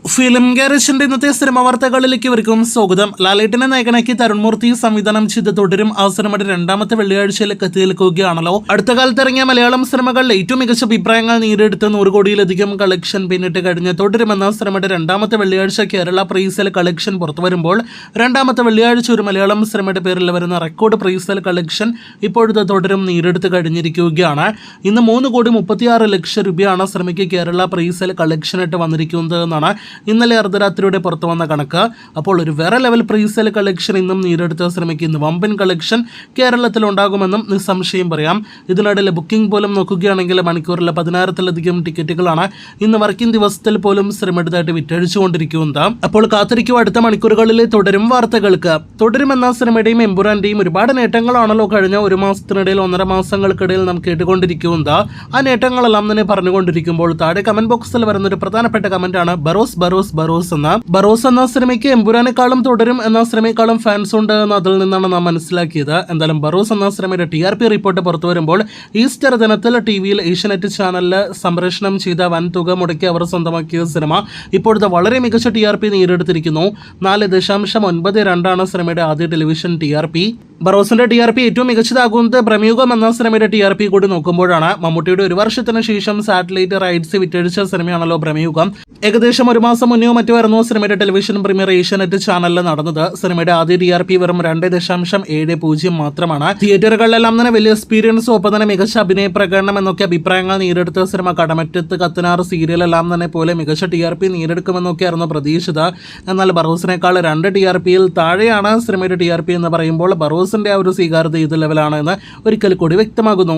Film ഗാരേജിന്റെ ഇന്നത്തെ cinema വാർത്തകളിലേക്ക് ഇവർക്കും സ്വാഗതം. ലാലേട്ടനെ നായകനാക്കി തരുൺമൂർത്തി സംവിധാനം ചെയ്ത് തുടരും ആ സിനിമയുടെ രണ്ടാമത്തെ വെള്ളിയാഴ്ചയിലേക്ക് എത്തി നിൽക്കുകയാണല്ലോ. അടുത്ത കാലത്ത് ഇറങ്ങിയ മലയാളം സിനിമകളിൽ ഏറ്റവും മികച്ച അഭിപ്രായങ്ങൾ നേടിയെടുത്ത് 100 കോടിയിലധികം കളക്ഷൻ പിന്നിട്ട് കഴിഞ്ഞ് തുടരുമെന്ന സിനിമയുടെ രണ്ടാമത്തെ വെള്ളിയാഴ്ച കേരള പ്രൈസിൽ കളക്ഷൻ പുറത്തു വരുമ്പോൾ രണ്ടാമത്തെ വെള്ളിയാഴ്ച ഒരു മലയാളം സിനിമയുടെ പേരിൽ വരുന്ന റെക്കോർഡ് പ്രൈസിൽ കളക്ഷൻ ഇപ്പോഴത്തെ തുടരും നേടിയെടുത്ത് കഴിഞ്ഞിരിക്കുകയാണ്. ഇന്ന് 3,36,00,000 രൂപയാണ് സിനിമയ്ക്ക് കേരള പ്രൈസിൽ കളക്ഷനായിട്ട് വന്നിരിക്കുന്നത് എന്നാണ് ഇന്നലെ അർദ്ധരാത്രിയോടെ പുറത്തു വന്ന കണക്ക്. അപ്പോൾ ഒരു വേറെ ലെവൽ പ്രീസെയിൽ കളക്ഷൻ ഇന്നും നേടിയെടുത്ത സിനിമയ്ക്ക് ഇന്ന് വമ്പൻ കളക്ഷൻ കേരളത്തിൽ ഉണ്ടാകുമെന്നും നിസ്സംശയം പറയാം. ഇതിനിടയിൽ ബുക്കിംഗ് പോലും നോക്കുകയാണെങ്കിൽ മണിക്കൂറിൽ 10,000-ലധികം ടിക്കറ്റുകളാണ് ഇന്ന് വർക്കിംഗ് ദിവസത്തിൽ പോലും സിനിമയുടേതായിട്ട് വിറ്റഴിച്ചുകൊണ്ടിരിക്കുന്നത്. അപ്പോൾ കാത്തിരിക്കും അടുത്ത മണിക്കൂറുകളിൽ തുടരും വാർത്തകൾക്ക്. തുടരുമെന്ന സിനിമയുടെയും എമ്പുരാന്റെയും ഒരുപാട് നേട്ടങ്ങളാണല്ലോ കഴിഞ്ഞ ഒരു മാസത്തിനിടയിൽ 1.5 മാസങ്ങൾക്കിടയിൽ നാം കേട്ടുകൊണ്ടിരിക്കുന്നത്. ആ നേട്ടങ്ങളെല്ലാം തന്നെ പറഞ്ഞുകൊണ്ടിരിക്കുമ്പോൾ താഴെ കമന്റ് ബോക്സിൽ വരുന്നൊരു പ്രധാനപ്പെട്ട കമന്റാണ് ബറോസ് എന്ന സിനിമയ്ക്ക് എമ്പുരാനേക്കാളും തുടരും എന്ന സിനിമയെക്കാളും ഫാൻസ് ഉണ്ട് എന്ന് അതിൽ നിന്നാണ് നാം മനസ്സിലാക്കിയത്. എന്തായാലും ബറോസ് എന്ന സിനിമയുടെ TRP റിപ്പോർട്ട് പുറത്തു വരുമ്പോൾ ഈസ്റ്റർ ദിനത്തിൽ ടിവിയിൽ ഏഷ്യാനെറ്റ് ചാനലിൽ സംപ്രേഷണം ചെയ്ത വൻ തുക മുടക്കി അവർ സ്വന്തമാക്കിയ സിനിമ ഇപ്പോഴത്തെ വളരെ മികച്ച TRP നേടിയെടുത്തിരിക്കുന്നു. 4.92 സിനിമയുടെ ആദ്യ ടെലിവിഷൻ TRP. ബറോസിന്റെ TRP ഏറ്റവും മികച്ചതാകുന്നത് ബ്രഹ്മയുഗം എന്ന സിനിമയുടെ TRP കൂടി നോക്കുമ്പോഴാണ്. മമ്മൂട്ടിയുടെ 1 വർഷത്തിന് ശേഷം സാറ്റലൈറ്റ് റൈറ്റ്സ് വിറ്റഴിച്ച സിനിമയാണല്ലോ ബ്രഹ്മയുഗം. ഏകദേശം 1 മാസം മുന്നോ മറ്റോ ആയിരുന്നു സിനിമയുടെ ടെലിവിഷൻ പ്രീമിയർ ഏഷ്യാനെറ്റ് ചാനലിൽ നടന്നത്. സിനിമയുടെ ആദ്യ TRP വെറും 2.70 മാത്രമാണ്. തിയേറ്ററുകളിലെല്ലാം തന്നെ വലിയ എക്സ്പീരിയൻസും ഒപ്പം തന്നെ മികച്ച അഭിനയ പ്രകടനം എന്നൊക്കെ അഭിപ്രായങ്ങൾ നേടിയെടുത്ത സിനിമ കടമറ്റത്ത് കത്തനാർ സീരിയലെല്ലാം തന്നെ പോലെ മികച്ച TRP നേടിയെടുക്കുമെന്നൊക്കെയായിരുന്നു പ്രതീക്ഷിച്ചത്. എന്നാൽ ബറോസിനേക്കാൾ 2 TRPയിൽ താഴെയാണ് സിനിമയുടെ TRP എന്ന് പറയുമ്പോൾ ബറോസിന്റെ ആ ഒരു സ്വീകാര്യത ഏത് ലെവലാണ് എന്ന് ഒരിക്കൽ കൂടി വ്യക്തമാകുന്നു.